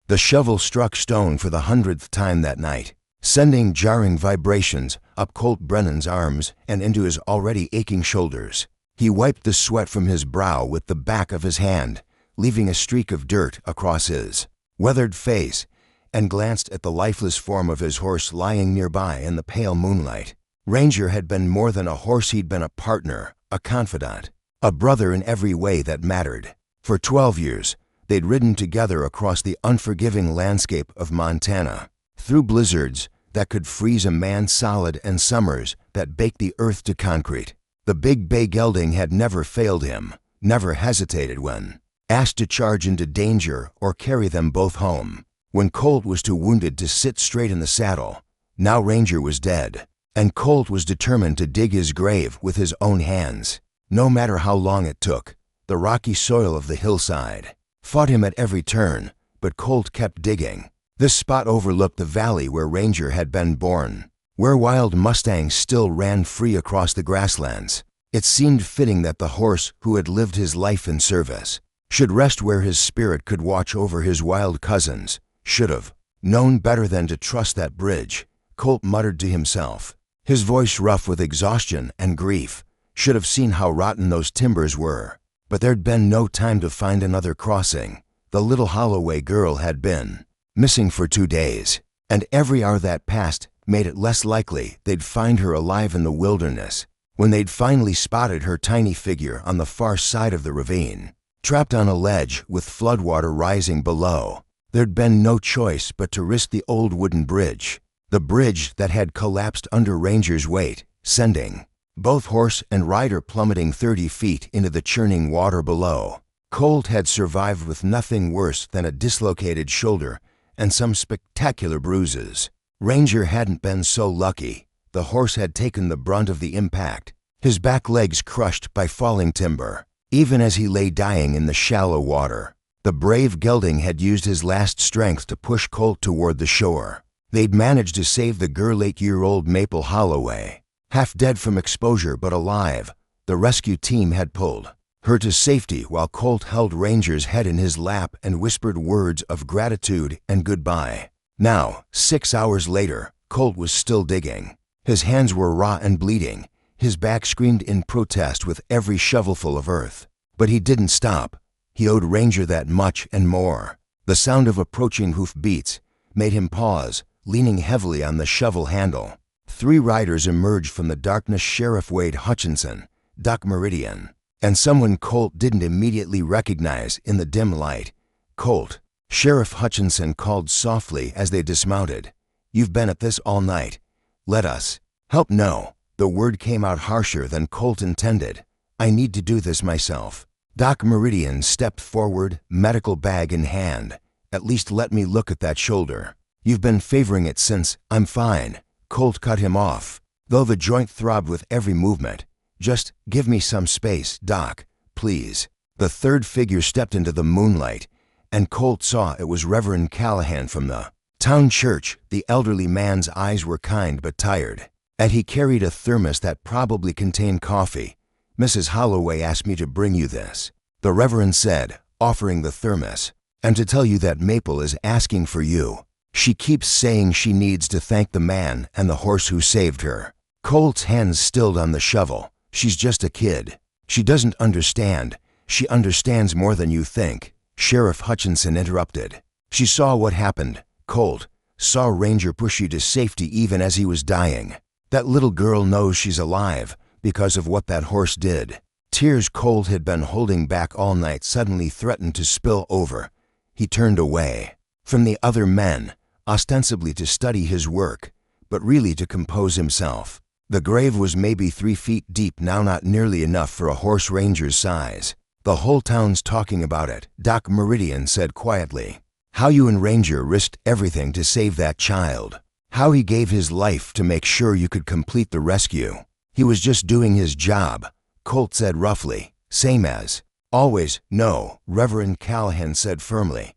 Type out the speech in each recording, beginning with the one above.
The shovel struck stone for the 100th time that night, sending jarring vibrations up Colt Brennan's arms and into his already aching shoulders. He wiped the sweat from his brow with the back of his hand, leaving a streak of dirt across his weathered face, and glanced at the lifeless form of his horse lying nearby in the pale moonlight. Ranger had been more than a horse. He'd been a partner, a confidant, a brother in every way that mattered. For 12 years, they'd ridden together across the unforgiving landscape of Montana, through blizzards that could freeze a man solid and summers that baked the earth to concrete. The big bay gelding had never failed him, never hesitated when asked to charge into danger or carry them both home. When Colt was too wounded to sit straight in the saddle, now Ranger was dead, and Colt was determined to dig his grave with his own hands. No matter how long it took, the rocky soil of the hillside fought him at every turn, but Colt kept digging. This spot overlooked the valley where Ranger had been born, where wild mustangs still ran free across the grasslands. It seemed fitting that the horse who had lived his life in service should rest where his spirit could watch over his wild cousins. Should have known better than to trust that bridge, Colt muttered to himself, his voice rough with exhaustion and grief. Should have seen how rotten those timbers were. But there'd been no time to find another crossing. The little Holloway girl had been missing for 2 days, and every hour that passed made it less likely they'd find her alive in the wilderness. When they'd finally spotted her tiny figure on the far side of the ravine, trapped on a ledge with floodwater rising below, there'd been no choice but to risk the old wooden bridge, the bridge that had collapsed under Ranger's weight, sending both horse and rider plummeting 30 feet into the churning water below. Colt had survived with nothing worse than a dislocated shoulder and some spectacular bruises. Ranger hadn't been so lucky. The horse had taken the brunt of the impact, his back legs crushed by falling timber. Even as he lay dying in the shallow water, the brave gelding had used his last strength to push Colt toward the shore. They'd managed to save the girl 8-year-old Maple Holloway. Half dead from exposure but alive, the rescue team had pulled her to safety while Colt held Ranger's head in his lap and whispered words of gratitude and goodbye. Now, 6 hours later, Colt was still digging. His hands were raw and bleeding. His back screamed in protest with every shovelful of earth. But he didn't stop. He owed Ranger that much and more. The sound of approaching hoof beats made him pause, leaning heavily on the shovel handle. 3 riders emerged from the darkness: Sheriff Wade Hutchinson, Doc Meridian, and someone Colt didn't immediately recognize in the dim light. "Colt," Sheriff Hutchinson called softly as they dismounted. "You've been at this all night. Let us help." "No." The word came out harsher than Colt intended. "I need to do this myself." Doc Meridian stepped forward, medical bag in hand. "At least let me look at that shoulder. You've been favoring it since." "I'm fine." Colt cut him off, though the joint throbbed with every movement. "Just give me some space, Doc, please." The third figure stepped into the moonlight, and Colt saw it was Reverend Callahan from the town church. The elderly man's eyes were kind but tired, and he carried a thermos that probably contained coffee. "Mrs. Holloway asked me to bring you this," the Reverend said, offering the thermos, "and to tell you that Maple is asking for you. She keeps saying she needs to thank the man and the horse who saved her." Colt's hands stilled on the shovel. "She's just a kid. She doesn't understand." "She understands more than you think," Sheriff Hutchinson interrupted. "She saw what happened, Colt. Saw Ranger push you to safety even as he was dying. That little girl knows she's alive because of what that horse did." Tears Colt had been holding back all night suddenly threatened to spill over. He turned away from the other men, ostensibly to study his work, but really to compose himself. The grave was maybe 3 feet deep now, not nearly enough for a horse ranger's size. "The whole town's talking about it," Doc Meridian said quietly. "How you and Ranger risked everything to save that child. How he gave his life to make sure you could complete the rescue. He was just doing his job," Colt said roughly. "Same as always." "No," Reverend Callahan said firmly.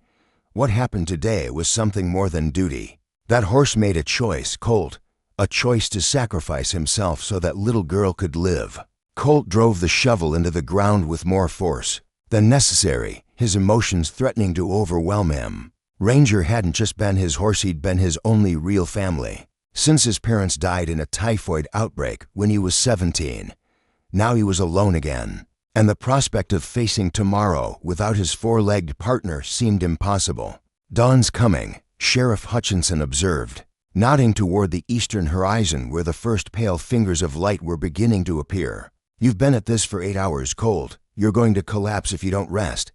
"What happened today was something more than duty. That horse made a choice, Colt. A choice to sacrifice himself so that little girl could live." Colt drove the shovel into the ground with more force than necessary, his emotions threatening to overwhelm him. Ranger hadn't just been his horse, he'd been his only real family. Since his parents died in a typhoid outbreak when he was 17, now he was alone again, and the prospect of facing tomorrow without his four-legged partner seemed impossible. "Dawn's coming," Sheriff Hutchinson observed, nodding toward the eastern horizon where the first pale fingers of light were beginning to appear. "You've been at this for 8 hours, Colt. You're going to collapse if you don't rest."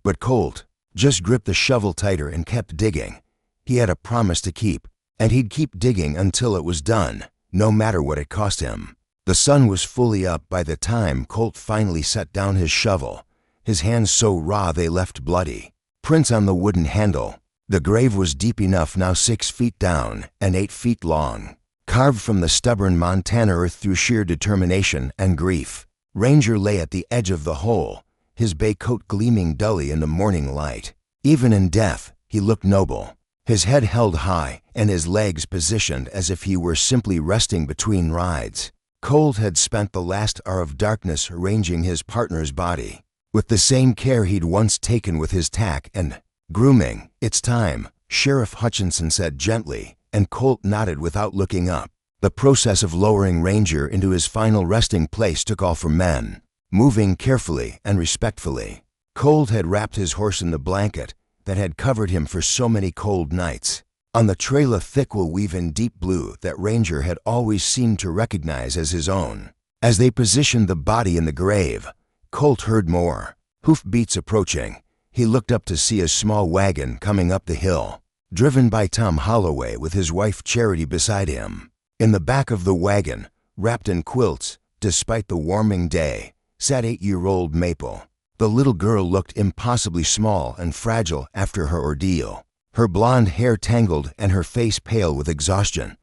But Colt just gripped the shovel tighter and kept digging. He had a promise to keep, and he'd keep digging until it was done, no matter what it cost him. The sun was fully up by the time Colt finally set down his shovel, his hands so raw they left bloody prints on the wooden handle. The grave was deep enough now, 6 feet down and 8 feet long, carved from the stubborn Montana earth through sheer determination and grief. Ranger lay at the edge of the hole, his bay coat gleaming dully in the morning light. Even in death, he looked noble, his head held high and his legs positioned as if he were simply resting between rides. Colt had spent the last hour of darkness arranging his partner's body, with the same care he'd once taken with his tack and grooming. "It's time," Sheriff Hutchinson said gently, and Colt nodded without looking up. The process of lowering Ranger into his final resting place took all for men, moving carefully and respectfully. Colt had wrapped his horse in the blanket that had covered him for so many cold nights. On the trail a thick wool weave in deep blue that Ranger had always seemed to recognize as his own. As they positioned the body in the grave, Colt heard more hoofbeats approaching. He looked up to see a small wagon coming up the hill, driven by Tom Holloway with his wife Charity beside him. In the back of the wagon, wrapped in quilts, despite the warming day, sat 8-year-old Maple. The little girl looked impossibly small and fragile after her ordeal, her blonde hair tangled and her face pale with exhaustion,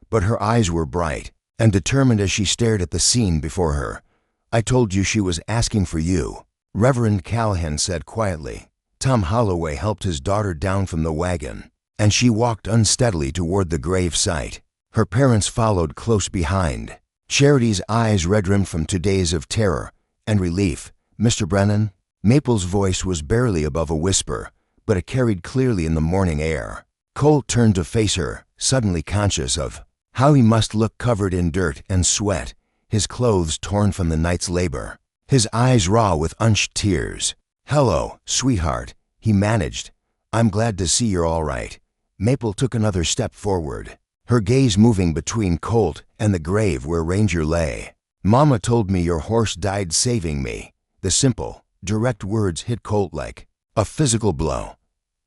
but her eyes were bright and determined as she stared at the scene before her. "I told you she was asking for you," Reverend Callahan said quietly. Tom Holloway helped his daughter down from the wagon, and she walked unsteadily toward the grave site. Her parents followed close behind, Charity's eyes red-rimmed from 2 days of terror and relief. "Mr. Brennan?" Maple's voice was barely above a whisper, but it carried clearly in the morning air. Colt turned to face her, suddenly conscious of how he must look covered in dirt and sweat, his clothes torn from the night's labor, his eyes raw with unshed tears. "Hello, sweetheart," he managed. "I'm glad to see you're all right." Maple took another step forward, her gaze moving between Colt and the grave where Ranger lay. "Mama told me your horse died saving me." The simple, direct words hit Colt like a physical blow.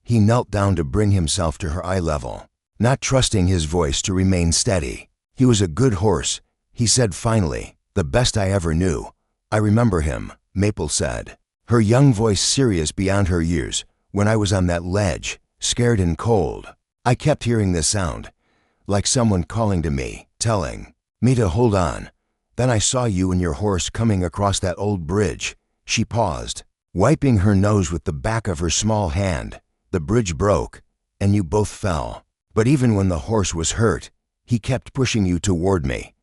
He knelt down to bring himself to her eye level, not trusting his voice to remain steady. "He was a good horse," he said finally, "the best I ever knew." "I remember him," Maple said, her young voice serious beyond her years. "When I was on that ledge, scared and cold, I kept hearing this sound, like someone calling to me, telling me to hold on. Then I saw you and your horse coming across that old bridge." She paused, wiping her nose with the back of her small hand. "The bridge broke, and you both fell. But even when the horse was hurt, he kept pushing you toward me.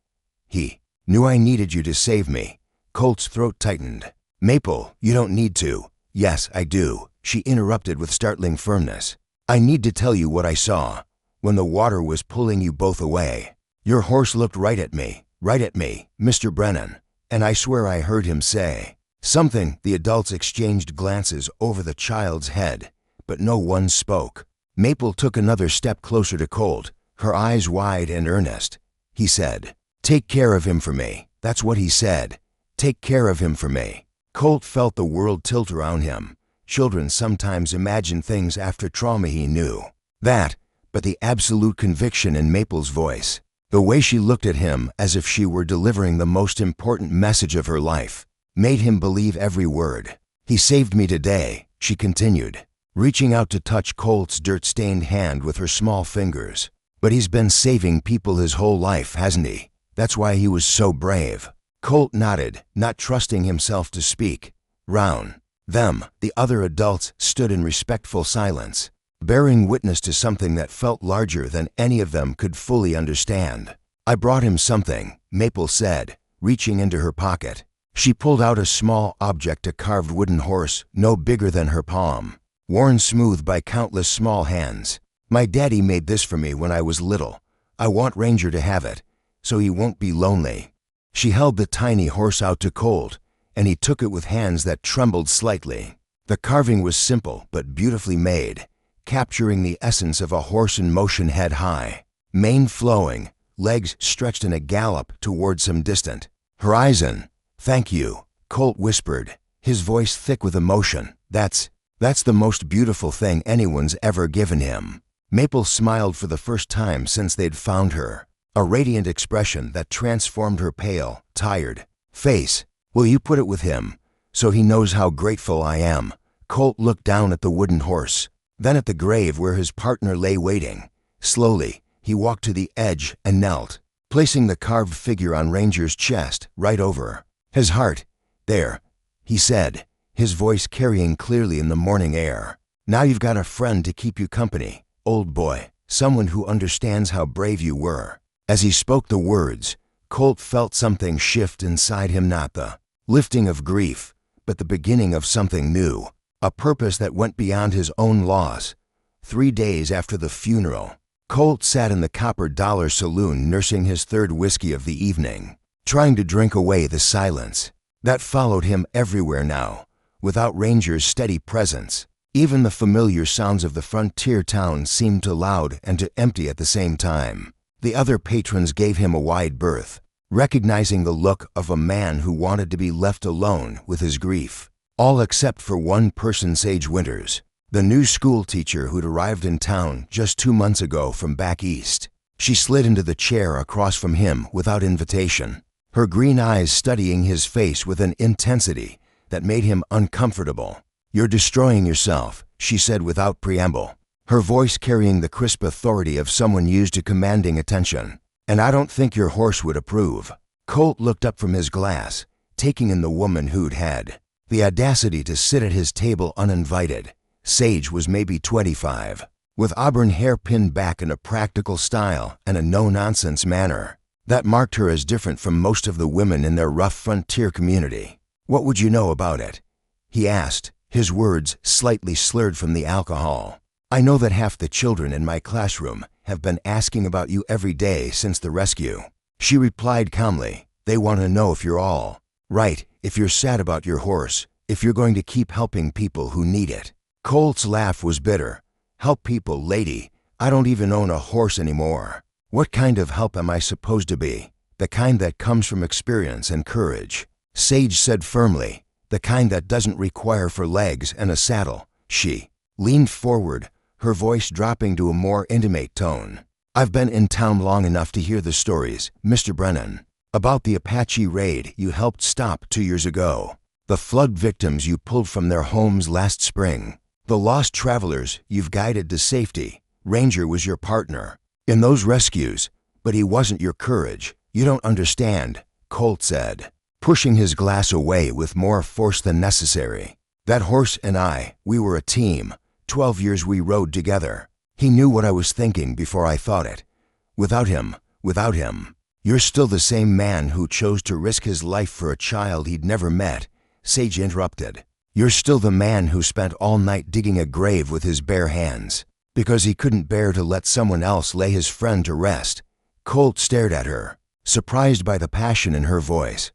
He knew I needed you to save me." Colt's throat tightened. "Maple, you don't need to." "Yes, I do," she interrupted with startling firmness. "I need to tell you what I saw when the water was pulling you both away. Your horse looked right at me, Mr. Brennan, and I swear I heard him say something." The adults exchanged glances over the child's head, but no one spoke. Maple took another step closer to Colt, her eyes wide and earnest. He said, "Take care of him for me." That's what he said. "Take care of him for me." Colt felt the world tilt around him. Children sometimes imagine things after trauma, he knew that, but the absolute conviction in Maple's voice, the way she looked at him as if she were delivering the most important message of her life, made him believe every word. "He saved me today," she continued, reaching out to touch Colt's dirt-stained hand with her small fingers. "But he's been saving people his whole life, hasn't he? That's why he was so brave." Colt nodded, not trusting himself to speak. Round them, the other adults stood in respectful silence, bearing witness to something that felt larger than any of them could fully understand. "I brought him something," Maple said, reaching into her pocket. She pulled out a small object, a carved wooden horse no bigger than her palm. worn smooth by countless small hands. My daddy made this for me when I was little. I want Ranger to have it, so he won't be lonely. She held the tiny horse out to Colt, and he took it with hands that trembled slightly. The carving was simple but beautifully made, capturing the essence of a horse in motion head high, mane flowing, legs stretched in a gallop toward some distant horizon. "Thank you," Colt whispered, his voice thick with emotion. That's the most beautiful thing anyone's ever given him." Maple smiled for the first time since they'd found her, a radiant expression that transformed her pale, tired face. "Will you put it with him, so he knows how grateful I am?" Colt looked down at the wooden horse, then at the grave where his partner lay waiting. Slowly, he walked to the edge and knelt, placing the carved figure on Ranger's chest, right over his heart. "There," he said, his voice carrying clearly in the morning air. "Now you've got a friend to keep you company, old boy, someone who understands how brave you were." As he spoke the words, Colt felt something shift inside him, not the lifting of grief, but the beginning of something new, a purpose that went beyond his own loss. 3 days after the funeral, Colt sat in the Copper Dollar Saloon nursing his third whiskey of the evening, trying to drink away the silence that followed him everywhere now. Without Ranger's steady presence, even the familiar sounds of the frontier town seemed too loud and too empty at the same time. The other patrons gave him a wide berth, recognizing the look of a man who wanted to be left alone with his grief. All except for one person, Sage Winters, the new school teacher who'd arrived in town just 2 months ago from back east. She slid into the chair across from him without invitation, her green eyes studying his face with an intensity that made him uncomfortable. "You're destroying yourself," she said without preamble, her voice carrying the crisp authority of someone used to commanding attention. "And I don't think your horse would approve." Colt looked up from his glass, taking in the woman who'd had the audacity to sit at his table uninvited. Sage was maybe 25, with auburn hair pinned back in a practical style and a no-nonsense manner that marked her as different from most of the women in their rough frontier community. "What would you know about it?" he asked, his words slightly slurred from the alcohol. "I know that half the children in my classroom have been asking about you every day since the rescue," she replied calmly. "They want to know if you're all right, if you're sad about your horse, if you're going to keep helping people who need it." Colt's laugh was bitter. "Help people, lady? I don't even own a horse anymore. What kind of help am I supposed to be? The kind that comes from experience and courage," Sage said firmly. "The kind that doesn't require 4 legs and a saddle." She leaned forward, her voice dropping to a more intimate tone. "I've been in town long enough to hear the stories, Mr. Brennan, about the Apache raid you helped stop 2 years ago, the flood victims you pulled from their homes last spring, the lost travelers you've guided to safety. Ranger was your partner in those rescues, but he wasn't your courage. You don't understand," Colt said, pushing his glass away with more force than necessary. "That horse and I, we were a team. 12 years we rode together. He knew what I was thinking before I thought it. Without him, you're still the same man who chose to risk his life for a child he'd never met," Sage interrupted. "You're still the man who spent all night digging a grave with his bare hands, because he couldn't bear to let someone else lay his friend to rest." Colt stared at her, surprised by the passion in her voice.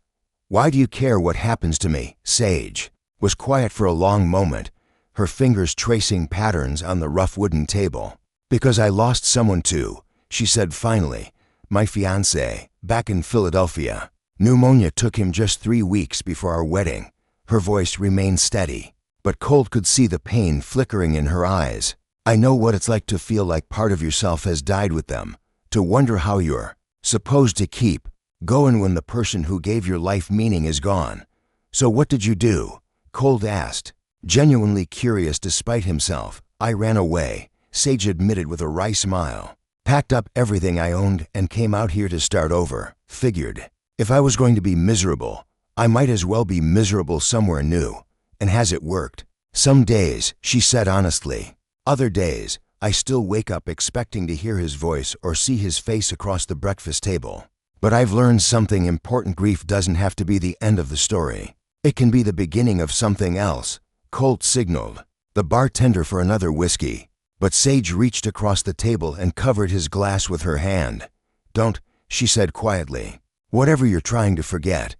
"Why do you care what happens to me?" Sage was quiet for a long moment, her fingers tracing patterns on the rough wooden table. "Because I lost someone too," she said finally. "My fiancé, back in Philadelphia. Pneumonia took him just 3 weeks before our wedding." Her voice remained steady, but Colt could see the pain flickering in her eyes. "I know what it's like to feel like part of yourself has died with them, to wonder how you're supposed to keep going when the person who gave your life meaning is gone." "So what did you do?" Colt asked, genuinely curious despite himself. "I ran away," Sage admitted with a wry smile. "Packed up everything I owned and came out here to start over. Figured, if I was going to be miserable, I might as well be miserable somewhere new. And has it worked?" "Some days," she said honestly. "Other days, I still wake up expecting to hear his voice or see his face across the breakfast table. But I've learned something important. Grief doesn't have to be the end of the story. It can be the beginning of something else." Colt signaled, the bartender for another whiskey. But Sage reached across the table and covered his glass with her hand. "Don't," she said quietly. "Whatever you're trying to forget,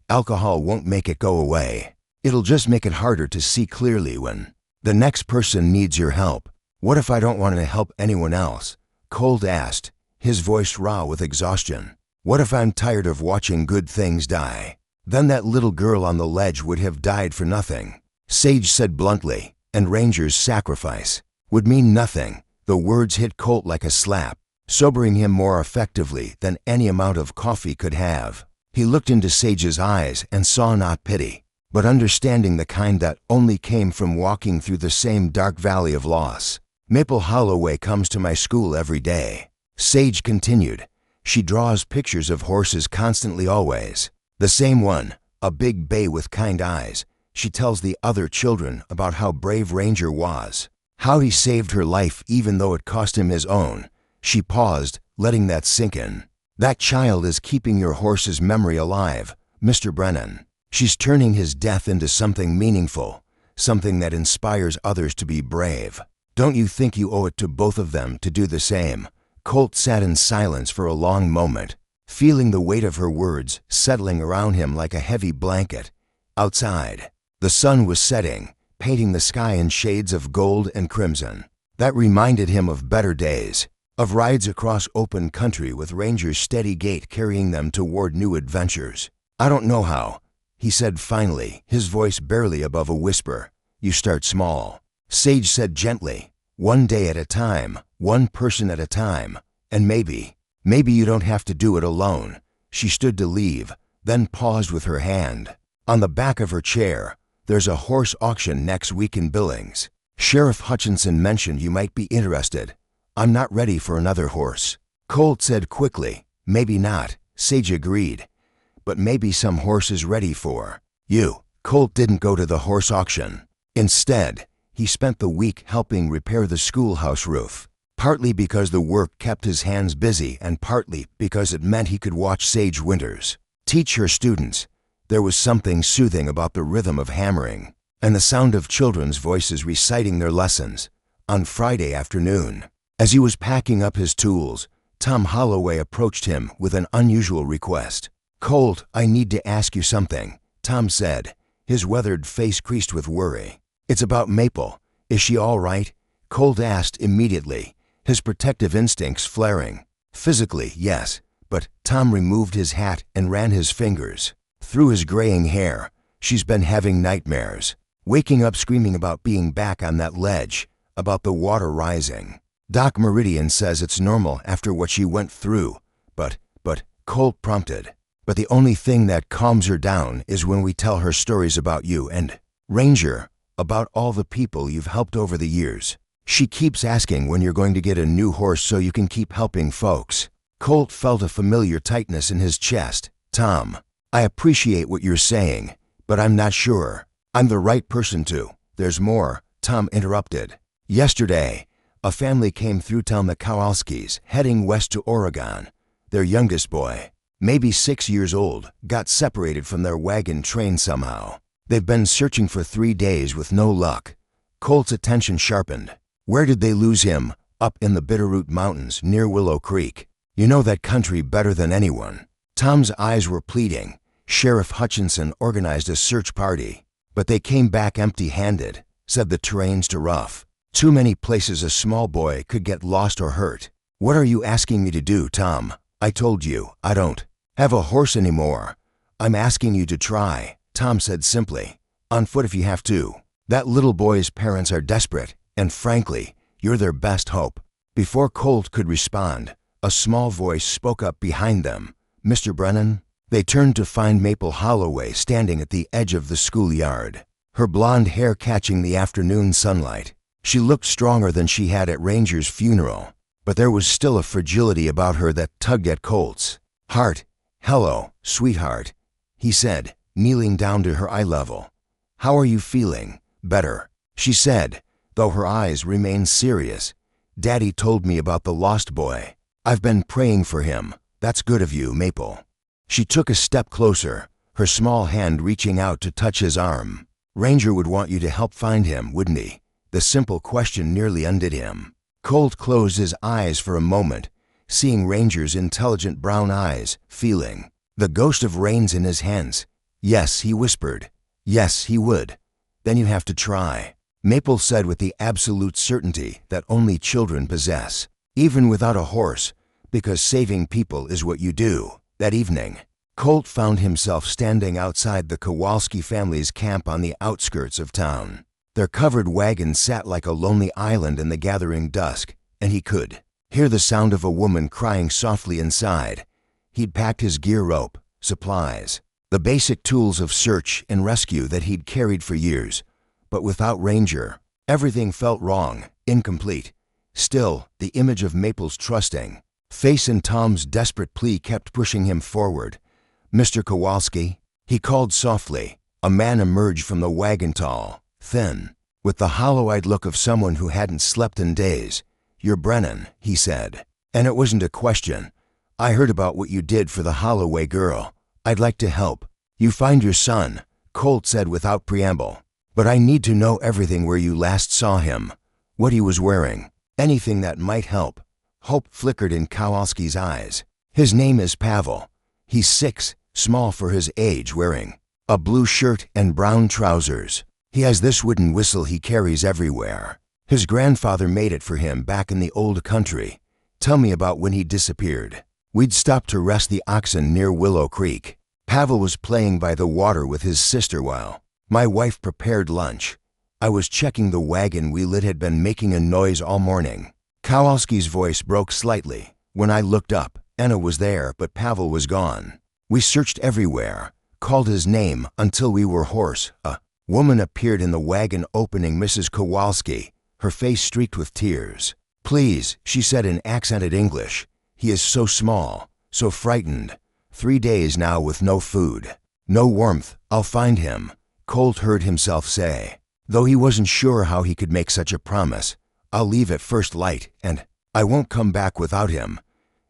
alcohol won't make it go away. It'll just make it harder to see clearly when the next person needs your help." "What if I don't want to help anyone else?" Colt asked, his voice raw with exhaustion. "What if I'm tired of watching good things die? Then that little girl on the ledge would have died for nothing," Sage said bluntly, "and Ranger's sacrifice would mean nothing." The words hit Colt like a slap, sobering him more effectively than any amount of coffee could have. He looked into Sage's eyes and saw not pity, but understanding, the kind that only came from walking through the same dark valley of loss. "Maple Holloway comes to my school every day," Sage continued. "She draws pictures of horses constantly, always. The same one, a big bay with kind eyes. She tells the other children about how brave Ranger was, how he saved her life even though it cost him his own." She paused, letting that sink in. "That child is keeping your horse's memory alive, Mr. Brennan. She's turning his death into something meaningful, something that inspires others to be brave. Don't you think you owe it to both of them to do the same?" Colt sat in silence for a long moment, feeling the weight of her words settling around him like a heavy blanket. Outside, the sun was setting, painting the sky in shades of gold and crimson. That reminded him of better days, of rides across open country with Ranger's steady gait carrying them toward new adventures. "I don't know how," he said finally, his voice barely above a whisper. "You start small," Sage said gently. "One day at a time, one person at a time, and maybe you don't have to do it alone." She stood to leave, then paused with her hand on the back of her chair. "There's a horse auction next week in Billings. Sheriff Hutchinson mentioned you might be interested." "I'm not ready for another horse," Colt said quickly. "Maybe not," Sage agreed, "but maybe some horse is ready for you." Colt didn't go to the horse auction. Instead, he spent the week helping repair the schoolhouse roof, partly because the work kept his hands busy and partly because it meant he could watch Sage Winters teach her students. There was something soothing about the rhythm of hammering and the sound of children's voices reciting their lessons. On Friday afternoon, as he was packing up his tools, Tom Holloway approached him with an unusual request. "Colt, I need to ask you something," Tom said, his weathered face creased with worry. "It's about Maple. Is she all right?" Colt asked immediately, his protective instincts flaring. "Physically, yes," but Tom removed his hat and ran his fingers through his graying hair. "She's been having nightmares, waking up screaming about being back on that ledge, about the water rising. Doc Meridian says it's normal after what she went through, but," Colt prompted. "But the only thing that calms her down is when we tell her stories about you and Ranger, about all the people you've helped over the years. She keeps asking when you're going to get a new horse so you can keep helping folks." Colt felt a familiar tightness in his chest. "Tom, I appreciate what you're saying, but I'm not sure I'm the right person to." "There's more," Tom interrupted. "Yesterday, a family came through town, the Kowalskis, heading west to Oregon. Their youngest boy, maybe 6 years old, got separated from their wagon train somehow. They've been searching for 3 days with no luck." Colt's attention sharpened. "Where did they lose him?" "Up in the Bitterroot Mountains near Willow Creek. You know that country better than anyone." Tom's eyes were pleading. "Sheriff Hutchinson organized a search party, but they came back empty-handed, said the terrain's too rough. Too many places a small boy could get lost or hurt." "What are you asking me to do, Tom?" "I told you, I don't have a horse anymore. I'm asking you to try," Tom said simply. "On foot if you have to. That little boy's parents are desperate, and frankly, you're their best hope." Before Colt could respond, a small voice spoke up behind them. "Mr. Brennan?" They turned to find Maple Holloway standing at the edge of the schoolyard, her blonde hair catching the afternoon sunlight. She looked stronger than she had at Ranger's funeral, but there was still a fragility about her that tugged at Colt's heart. "Hello, sweetheart," he said, kneeling down to her eye level. "How are you feeling?" "Better," she said, though her eyes remained serious. "Daddy told me about the lost boy. I've been praying for him." "That's good of you, Maple." She took a step closer, her small hand reaching out to touch his arm. "Ranger would want you to help find him, wouldn't he? The simple question nearly undid him. Colt closed his eyes for a moment, seeing Ranger's intelligent brown eyes, feeling the ghost of Rains in his hands. Yes, he whispered. Yes, he would. Then you have to try, Maple said with the absolute certainty that only children possess, even without a horse, because saving people is what you do. That evening, Colt found himself standing outside the Kowalski family's camp on the outskirts of town. Their covered wagon sat like a lonely island in the gathering dusk, and he could hear the sound of a woman crying softly inside. He'd packed his gear rope, supplies, the basic tools of search and rescue that he'd carried for years. But without Ranger, everything felt wrong, incomplete. Still, the image of Maple's trusting face and Tom's desperate plea kept pushing him forward. "Mr. Kowalski," he called softly. A man emerged from the wagon, tall, thin, with the hollow-eyed look of someone who hadn't slept in days. "You're Brennan," he said. "And it wasn't a question. I heard about what you did for the Holloway girl. I'd like to help you find your son," Colt said without preamble. "But I need to know everything, where you last saw him, what he was wearing, anything that might help." Hope flickered in Kowalski's eyes. "His name is Pavel. He's 6, small for his age, wearing a blue shirt and brown trousers. He has this wooden whistle he carries everywhere. His grandfather made it for him back in the old country. Tell me about when he disappeared." We'd stopped to rest the oxen near Willow Creek. Pavel was playing by the water with his sister while my wife prepared lunch. I was checking the wagon wheel. It had been making a noise all morning. Kowalski's voice broke slightly. When I looked up, Anna was there, but Pavel was gone. We searched everywhere, called his name until we were hoarse. A woman appeared in the wagon opening. "Mrs. Kowalski," her face streaked with tears. "Please," she said in accented English. "He is so small, so frightened. 3 days now with no food, no warmth. I'll find him," Colt heard himself say, though he wasn't sure how he could make such a promise. "I'll leave at first light, and I won't come back without him."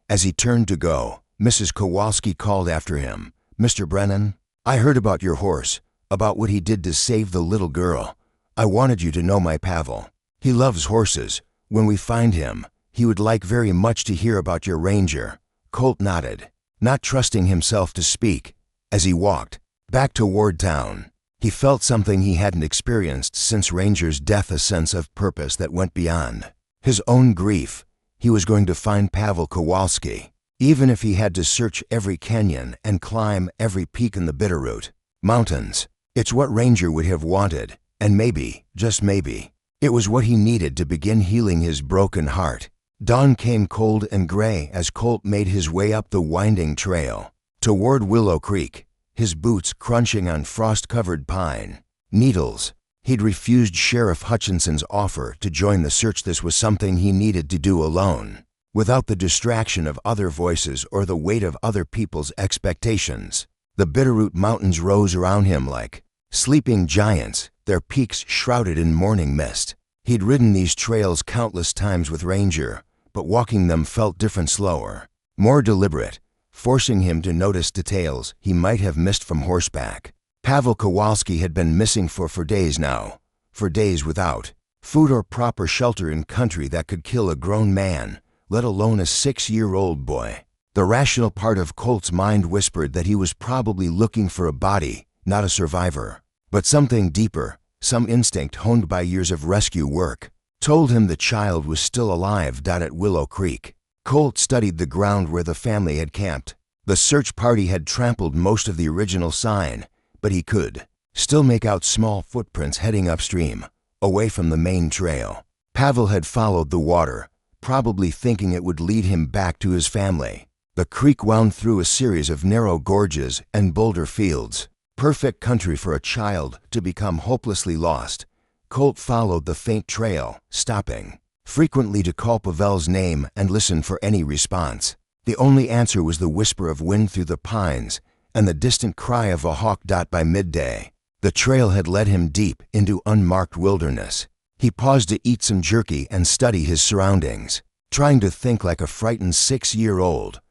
As he turned to go, Mrs. Kowalski called after him, "Mr. Brennan, I heard about your horse, about what he did to save the little girl. I wanted you to know my Pavel. He loves horses. When we find him, he would like very much to hear about your Ranger." Colt nodded, not trusting himself to speak. As he walked back toward town, he felt something he hadn't experienced since Ranger's death, a sense of purpose that went beyond his own grief. He was going to find Pavel Kowalski, even if he had to search every canyon and climb every peak in the Bitterroot Mountains. It's what Ranger would have wanted, and maybe, just maybe, it was what he needed to begin healing his broken heart. Dawn came cold and gray as Colt made his way up the winding trail toward Willow Creek, his boots crunching on frost-covered pine needles. He'd refused Sheriff Hutchinson's offer to join the search. This was something he needed to do alone, without the distraction of other voices or the weight of other people's expectations. The Bitterroot Mountains rose around him like sleeping giants, their peaks shrouded in morning mist. He'd ridden these trails countless times with Ranger, but walking them felt different, slower, more deliberate, forcing him to notice details he might have missed from horseback. Pavel Kowalski had been missing for days now, for days without food or proper shelter in country that could kill a grown man, let alone a 6-year-old boy. The rational part of Colt's mind whispered that he was probably looking for a body, not a survivor. But something deeper, some instinct honed by years of rescue work, told him the child was still alive. At Willow Creek, Colt studied the ground where the family had camped. The search party had trampled most of the original sign, but he could still make out small footprints heading upstream, away from the main trail. Pavel had followed the water, probably thinking it would lead him back to his family. The creek wound through a series of narrow gorges and boulder fields, perfect country for a child to become hopelessly lost. Colt followed the faint trail, stopping frequently to call Pavel's name and listen for any response. The only answer was the whisper of wind through the pines and the distant cry of a hawk. By midday, the trail had led him deep into unmarked wilderness. He paused to eat some jerky and study his surroundings, trying to think like a frightened 6-year-old.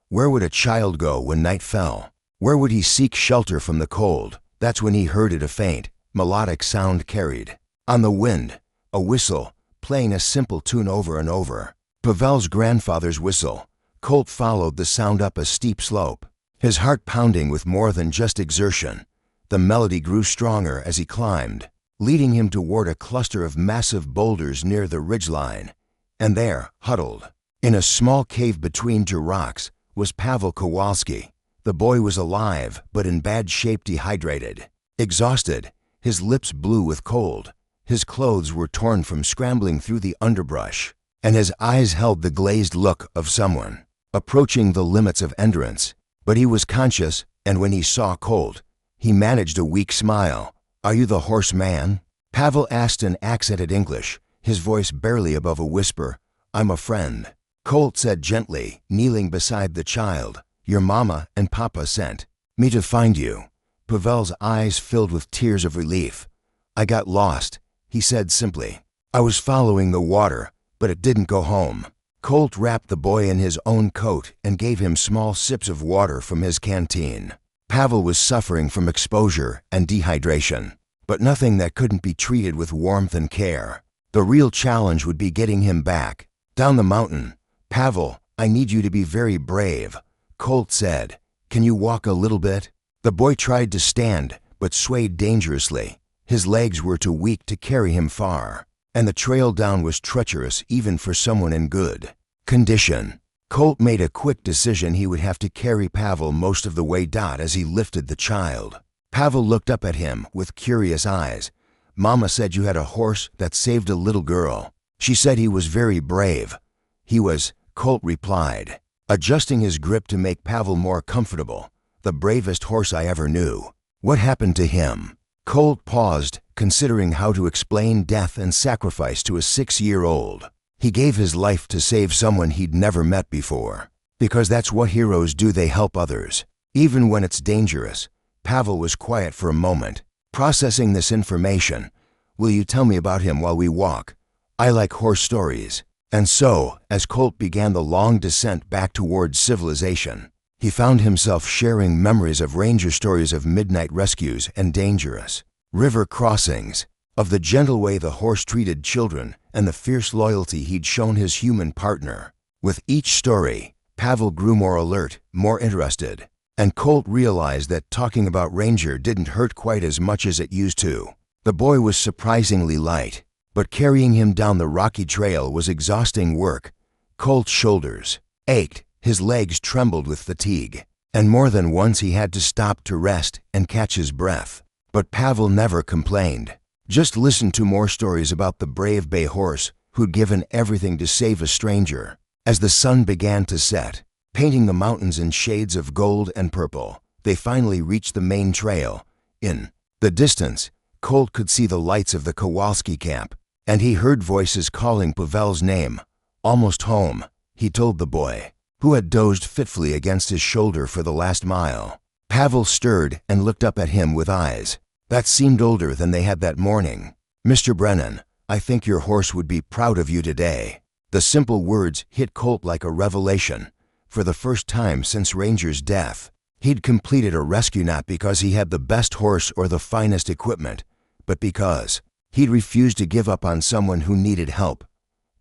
Where would a child go when night fell? Where would he seek shelter from the cold? That's when he heard it, a faint, melodic sound carried on the wind, a whistle, playing a simple tune over and over. Pavel's grandfather's whistle. Colt followed the sound up a steep slope, his heart pounding with more than just exertion. The melody grew stronger as he climbed, leading him toward a cluster of massive boulders near the ridgeline. And there, huddled, in a small cave between two rocks, was Pavel Kowalski. The boy was alive, but in bad shape, dehydrated, exhausted, his lips blue with cold. His clothes were torn from scrambling through the underbrush, and his eyes held the glazed look of someone approaching the limits of endurance. But he was conscious, and when he saw Colt, he managed a weak smile. "Are you the horseman?" Pavel asked in accented English, his voice barely above a whisper. "I'm a friend," Colt said gently, kneeling beside the child. "Your mama and papa sent me to find you." Pavel's eyes filled with tears of relief. "I got lost," he said simply. "I was following the water, but it didn't go home." Colt wrapped the boy in his own coat and gave him small sips of water from his canteen. Pavel was suffering from exposure and dehydration, but nothing that couldn't be treated with warmth and care. The real challenge would be getting him back down the mountain. "Pavel, I need you to be very brave," Colt said. "Can you walk a little bit?" The boy tried to stand, but swayed dangerously. His legs were too weak to carry him far, and the trail down was treacherous even for someone in good condition. Colt made a quick decision he would have to carry Pavel most of the way. As he lifted the child, Pavel looked up at him with curious eyes. "Mama said you had a horse that saved a little girl. She said he was very brave." "He was," Colt replied, adjusting his grip to make Pavel more comfortable. "The bravest horse I ever knew." "What happened to him?" Colt paused, considering how to explain death and sacrifice to a 6-year-old. "He gave his life to save someone he'd never met before. Because that's what heroes do, they help others, even when it's dangerous." Pavel was quiet for a moment, processing this information. "Will you tell me about him while we walk? I like horse stories." And so, as Colt began the long descent back towards civilization, he found himself sharing memories of ranger stories of midnight rescues and dangerous river crossings, of the gentle way the horse treated children and the fierce loyalty he'd shown his human partner. With each story, Pavel grew more alert, more interested, and Colt realized that talking about Ranger didn't hurt quite as much as it used to. The boy was surprisingly light, but carrying him down the rocky trail was exhausting work. Colt's shoulders ached, his legs trembled with fatigue, and more than once he had to stop to rest and catch his breath. But Pavel never complained, just listened to more stories about the brave bay horse who'd given everything to save a stranger. As the sun began to set, painting the mountains in shades of gold and purple, they finally reached the main trail. In the distance, Colt could see the lights of the Kowalski camp, and he heard voices calling Pavel's name. "Almost home," he told the boy, who had dozed fitfully against his shoulder for the last mile. Pavel stirred and looked up at him with eyes that seemed older than they had that morning. "Mr. Brennan, I think your horse would be proud of you today." The simple words hit Colt like a revelation. For the first time since Ranger's death, he'd completed a rescue not because he had the best horse or the finest equipment, but because he'd refused to give up on someone who needed help.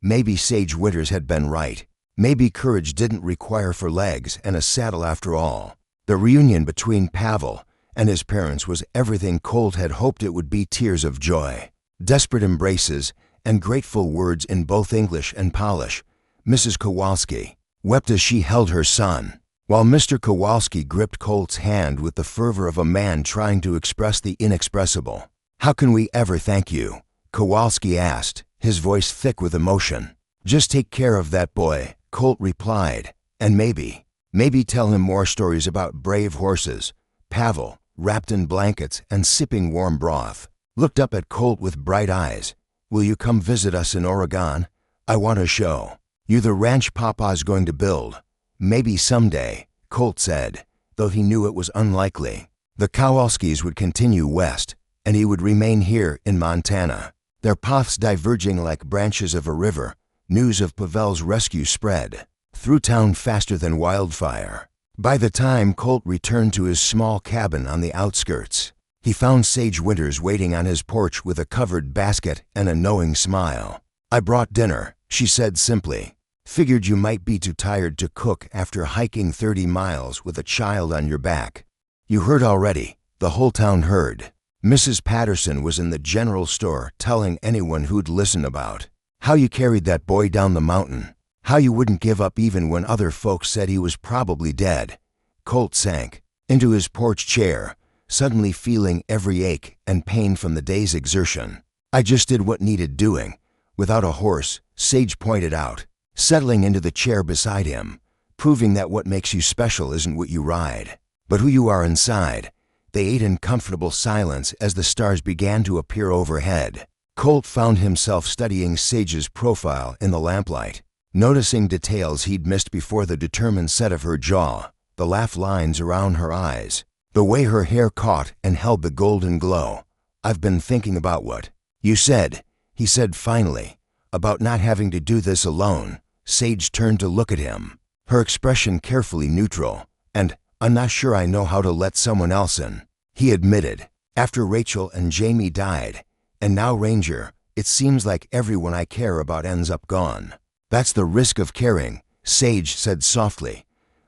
Maybe Sage Winters had been right. Maybe courage didn't require 4 legs and a saddle after all. The reunion between Pavel and his parents was everything Colt had hoped it would be. Tears of joy, desperate embraces, and grateful words in both English and Polish. Mrs. Kowalski wept as she held her son, while Mr. Kowalski gripped Colt's hand with the fervor of a man trying to express the inexpressible. "How can we ever thank you?" Kowalski asked, his voice thick with emotion. "Just take care of that boy," Colt replied, "and maybe tell him more stories about brave horses." Pavel, wrapped in blankets and sipping warm broth, looked up at Colt with bright eyes. "Will you come visit us in Oregon? I want to show you the ranch Papa's going to build." "Maybe someday," Colt said, though he knew it was unlikely. The Kowalskis would continue west, and he would remain here in Montana. Their paths diverging like branches of a river, news of Pavel's rescue spread through town faster than wildfire. By the time Colt returned to his small cabin on the outskirts, He found Sage Winters waiting on his porch with a covered basket and a knowing smile. "I brought dinner," she said simply. "Figured you might be too tired to cook after hiking 30 miles with a child on your back." You heard already. The whole town heard. Mrs. Patterson was in the general store telling anyone who'd listen about how you carried that boy down the mountain, how you wouldn't give up even when other folks said he was probably dead. Colt sank into his porch chair, suddenly feeling every ache and pain from the day's exertion. "I just did what needed doing. Without a horse," Sage pointed out, settling into the chair beside him, "proving that what makes you special isn't what you ride, but who you are inside." They ate in comfortable silence as the stars began to appear overhead. Colt found himself studying Sage's profile in the lamplight, noticing details he'd missed before: the determined set of her jaw, the laugh lines around her eyes, the way her hair caught and held the golden glow. "I've been thinking about what you said," he said finally, "about not having to do this alone." Sage turned to look at him, her expression carefully neutral. "And I'm not sure I know how to let someone else in," he admitted. "After Rachel and Jamie died, and now Ranger, it seems like everyone I care about ends up gone." "That's the risk of caring," Sage said softly.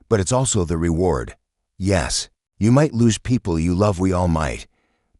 "But it's also the reward. Yes, you might lose people you love, we all might.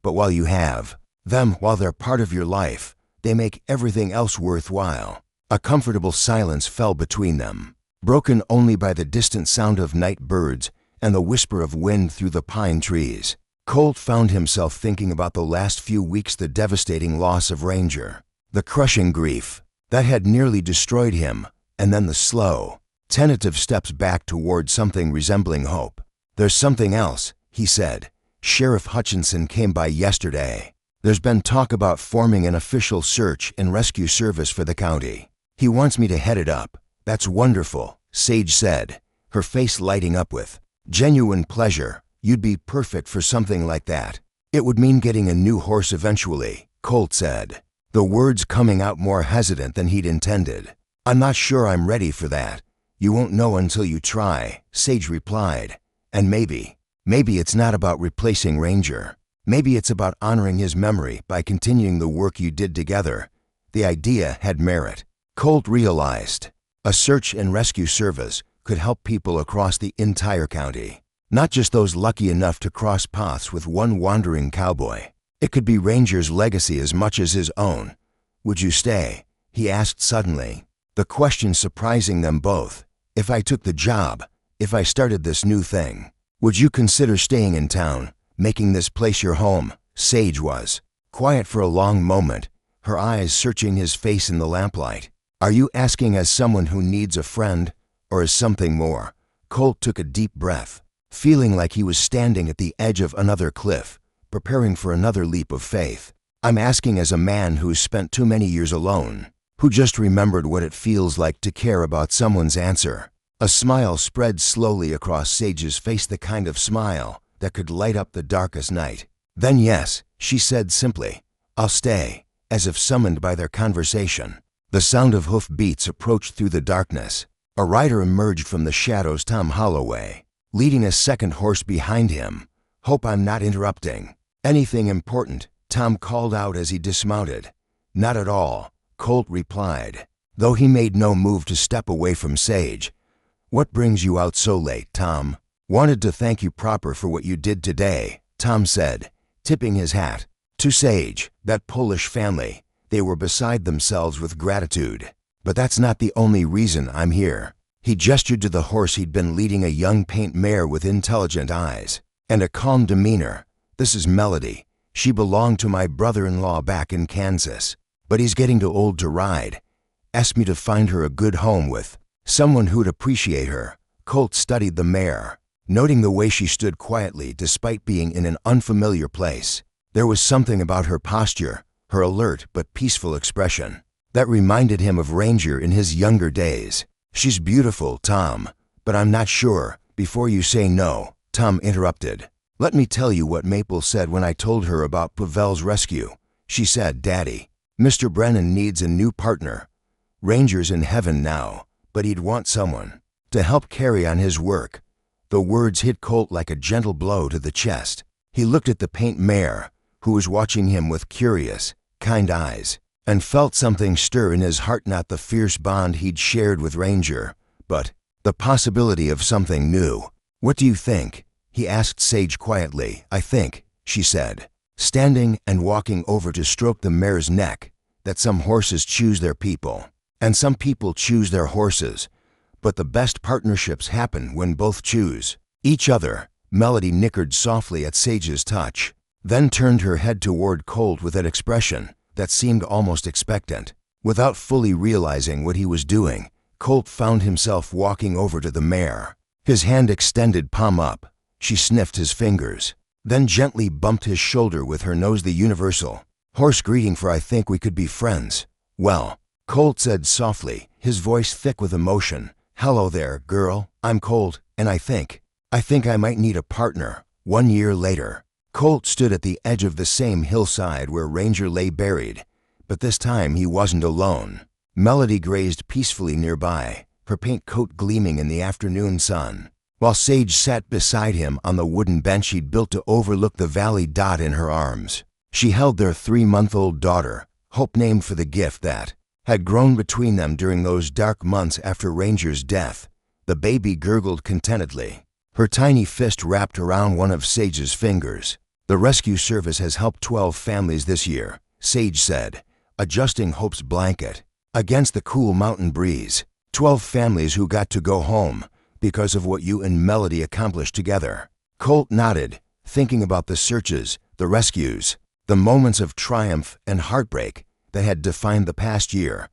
But while you have them, while they're part of your life, they make everything else worthwhile." A comfortable silence fell between them, broken only by the distant sound of night birds and the whisper of wind through the pine trees. Colt found himself thinking about the last few weeks, the devastating loss of Ranger, the crushing grief that had nearly destroyed him, and then the slow, tentative steps back toward something resembling hope. "There's something else," he said. "Sheriff Hutchinson came by yesterday. There's been talk about forming an official search and rescue service for the county. He wants me to head it up." "That's wonderful," Sage said, her face lighting up with genuine pleasure. "You'd be perfect for something like that." "It would mean getting a new horse eventually," Colt said, the words coming out more hesitant than he'd intended. "I'm not sure I'm ready for that." "You won't know until you try," Sage replied. "And maybe it's not about replacing Ranger. Maybe it's about honoring his memory by continuing the work you did together." The idea had merit. Colt realized a search and rescue service could help people across the entire county, not just those lucky enough to cross paths with one wandering cowboy. It could be Ranger's legacy as much as his own. "Would you stay?" he asked suddenly, the question surprising them both. "If I took the job, if I started this new thing, would you consider staying in town, making this place your home?" Sage was quiet for a long moment, her eyes searching his face in the lamplight. "Are you asking as someone who needs a friend, or as something more?" Colt took a deep breath, feeling like he was standing at the edge of another cliff, preparing for another leap of faith. "I'm asking as a man who's spent too many years alone, who just remembered what it feels like to care about someone's answer." A smile spread slowly across Sage's face, the kind of smile that could light up the darkest night. "Then yes," she said simply, "I'll stay," as if summoned by their conversation. The sound of hoof beats approached through the darkness. A rider emerged from the shadows, Tom Holloway, leading a second horse behind him. "Hope I'm not interrupting anything important," Tom called out as he dismounted. "Not at all," Colt replied, though he made no move to step away from Sage. "What brings you out so late, Tom?" "Wanted to thank you proper for what you did today," Tom said, tipping his hat to Sage, that Polish family. They were beside themselves with gratitude. "But that's not the only reason I'm here." He gestured to the horse he'd been leading, a young paint mare with intelligent eyes and a calm demeanor. "This is Melody. She belonged to my brother-in-law back in Kansas, but he's getting too old to ride. Asked me to find her a good home with someone who'd appreciate her." Colt studied the mare, noting the way she stood quietly despite being in an unfamiliar place. There was something about her posture, her alert but peaceful expression, that reminded him of Ranger in his younger days. "She's beautiful, Tom, but I'm not sure." "Before you say no," Tom interrupted, "let me tell you what Maple said when I told her about Pavel's rescue. She said, 'Daddy, Mr. Brennan needs a new partner. Ranger's in heaven now, but he'd want someone to help carry on his work.'" The words hit Colt like a gentle blow to the chest. He looked at the paint mare, who was watching him with curious, kind eyes, and felt something stir in his heart, not the fierce bond he'd shared with Ranger, but the possibility of something new. "What do you think?" he asked Sage quietly. "I think," she said, standing and walking over to stroke the mare's neck, "that some horses choose their people, and some people choose their horses, but the best partnerships happen when both choose each other." Melody nickered softly at Sage's touch, then turned her head toward Colt with an expression that seemed almost expectant. Without fully realizing what he was doing, Colt found himself walking over to the mare. His hand extended, palm up. She sniffed his fingers, then gently bumped his shoulder with her nose, the universal horse greeting for "I think we could be friends." "Well," Colt said softly, his voice thick with emotion. "Hello there, girl. I'm Colt, and I think I might need a partner." 1 year later, Colt stood at the edge of the same hillside where Ranger lay buried, but this time he wasn't alone. Melody grazed peacefully nearby, her paint coat gleaming in the afternoon sun, while Sage sat beside him on the wooden bench he'd built to overlook the valley. In her arms, she held their 3-month-old daughter, Hope, named for the gift that had grown between them during those dark months after Ranger's death. The baby gurgled contentedly, her tiny fist wrapped around one of Sage's fingers. "The rescue service has helped 12 families this year," Sage said, adjusting Hope's blanket against the cool mountain breeze. 12 families who got to go home because of what you and Melody accomplished together. Colt nodded, thinking about the searches, the rescues, the moments of triumph and heartbreak that had defined the past year.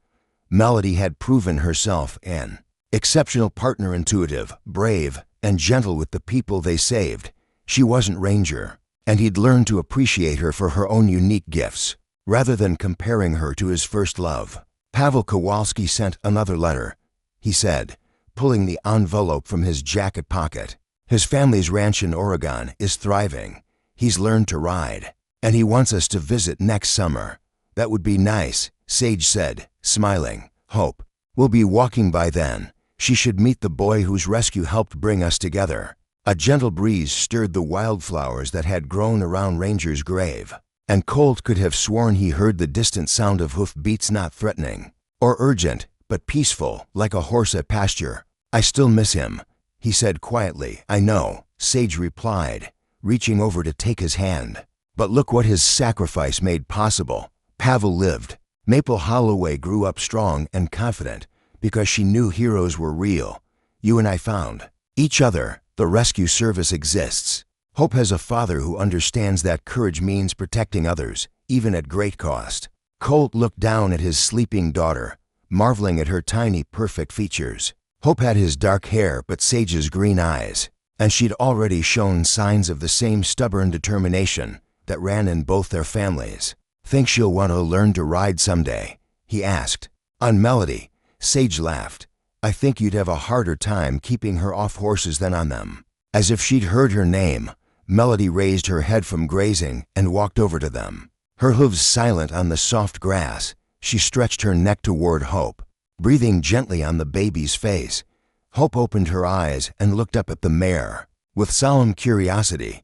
Melody had proven herself an exceptional partner, intuitive, brave, and gentle with the people they saved. She wasn't Ranger, and he'd learned to appreciate her for her own unique gifts, rather than comparing her to his first love. "Pavel Kowalski sent another letter," he said, pulling the envelope from his jacket pocket. "His family's ranch in Oregon is thriving. He's learned to ride, and he wants us to visit next summer." "That would be nice," Sage said, smiling. "Hope will be walking by then. She should meet the boy whose rescue helped bring us together." A gentle breeze stirred the wildflowers that had grown around Ranger's grave, and Colt could have sworn he heard the distant sound of hoof beats, not threatening or urgent, but peaceful, like a horse at pasture. "I still miss him," he said quietly. "I know," Sage replied, reaching over to take his hand. "But look what his sacrifice made possible." Pavel lived. Maple Holloway grew up strong and confident because she knew heroes were real. "You and I found each other. The rescue service exists. Hope has a father who understands that courage means protecting others, even at great cost." Colt looked down at his sleeping daughter, marveling at her tiny, perfect features. Hope had his dark hair but Sage's green eyes, and she'd already shown signs of the same stubborn determination that ran in both their families. "Think she'll want to learn to ride someday?" he asked. On Melody, Sage laughed. "I think you'd have a harder time keeping her off horses than on them." As if she'd heard her name, Melody raised her head from grazing and walked over to them. Her hooves silent on the soft grass, she stretched her neck toward Hope, breathing gently on the baby's face. Hope opened her eyes and looked up at the mare with solemn curiosity,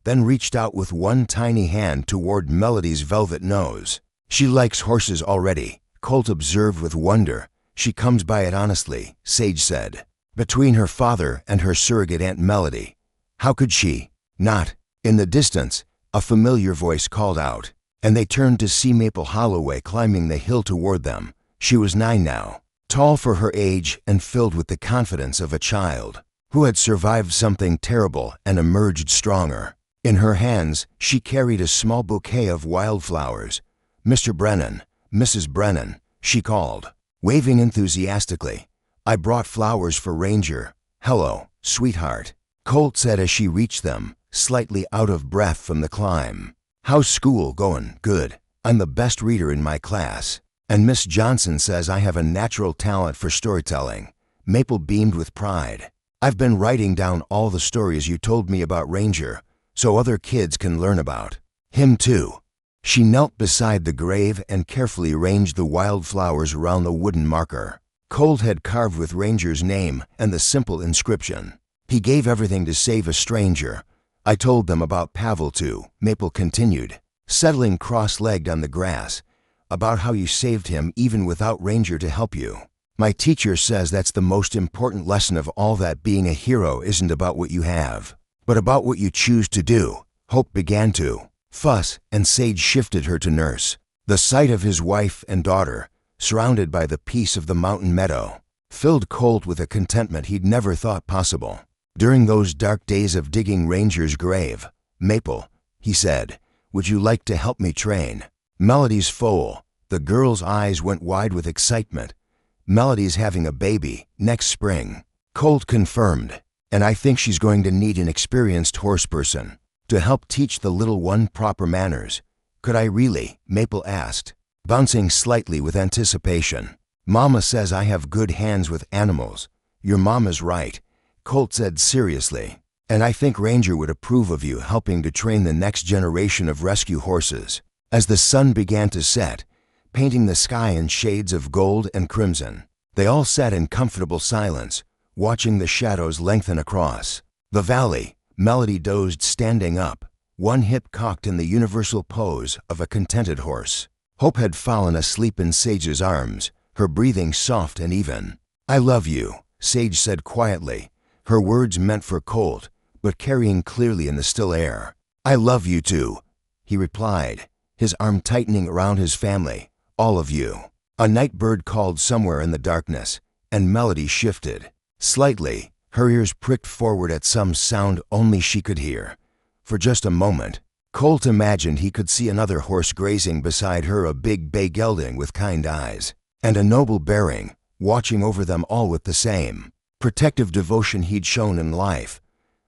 then reached out with one tiny hand toward Melody's velvet nose. "She likes horses already," Colt observed with wonder. "She comes by it honestly," Sage said. "Between her father and her surrogate Aunt Melody, how could she not?" In the distance, a familiar voice called out, and they turned to see Maple Holloway climbing the hill toward them. She was 9 now, tall for her age and filled with the confidence of a child who had survived something terrible and emerged stronger. In her hands, she carried a small bouquet of wildflowers. "Mr. Brennan, Mrs. Brennan," she called, waving enthusiastically. "I brought flowers for Ranger." "Hello, sweetheart," Colt said as she reached them, slightly out of breath from the climb. "How's school going?" "Good. I'm the best reader in my class, and Miss Johnson says I have a natural talent for storytelling." Maple beamed with pride. "I've been writing down all the stories you told me about Ranger, so other kids can learn about him too." She knelt beside the grave and carefully arranged the wildflowers around the wooden marker Colt had carved with Ranger's name and the simple inscription, "He gave everything to save a stranger. I told them about Pavel too, Maple continued, settling cross-legged on the grass, about how you saved him even without Ranger to help you. My teacher says that's the most important lesson of all, that being a hero isn't about what you have, but about what you choose to do. Hope began to fuss, and Sage shifted her to nurse. The sight of his wife and daughter, surrounded by the peace of the mountain meadow, filled Colt with a contentment he'd never thought possible. During those dark days of digging Ranger's grave, Maple, he said, would you like to help me train? Melody's foal. The girl's eyes went wide with excitement. Melody's having a baby next spring. Colt confirmed, and I think she's going to need an experienced horse person to help teach the little one proper manners. Could I really? Maple asked, bouncing slightly with anticipation. Mama says I have good hands with animals. Your mama's right, Colt said seriously, and I think Ranger would approve of you helping to train the next generation of rescue horses. As the sun began to set, painting the sky in shades of gold and crimson, they all sat in comfortable silence, watching the shadows lengthen across the valley. Melody dozed standing up, one hip cocked in the universal pose of a contented horse. Hope had fallen asleep in Sage's arms, her breathing soft and even. I love you, Sage said quietly, her words meant for Colt, but carrying clearly in the still air. I love you too, he replied, his arm tightening around his family. All of you. A night bird called somewhere in the darkness, and Melody shifted slightly. Her ears pricked forward at some sound only she could hear. For just a moment, Colt imagined he could see another horse grazing beside her, a big bay gelding with kind eyes, and a noble bearing, watching over them all with the same protective devotion he'd shown in life.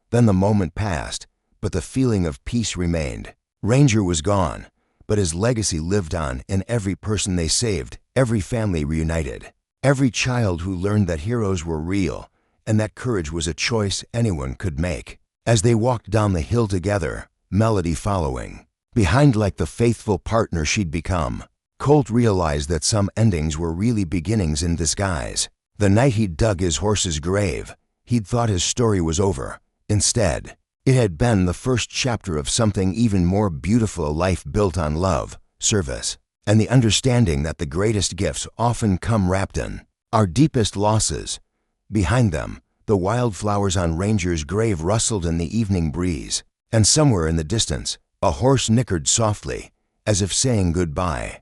Then the moment passed, but the feeling of peace remained. Ranger was gone, but his legacy lived on in every person they saved, every family reunited, every child who learned that heroes were real, and that courage was a choice anyone could make. As they walked down the hill together, Melody following behind like the faithful partner she'd become, Colt realized that some endings were really beginnings in disguise. The night he'd dug his horse's grave, he'd thought his story was over. Instead, it had been the first chapter of something even more beautiful, a life built on love, service, and the understanding that the greatest gifts often come wrapped in our deepest losses. Behind them, the wildflowers on Ranger's grave rustled in the evening breeze, and somewhere in the distance, a horse nickered softly, as if saying goodbye.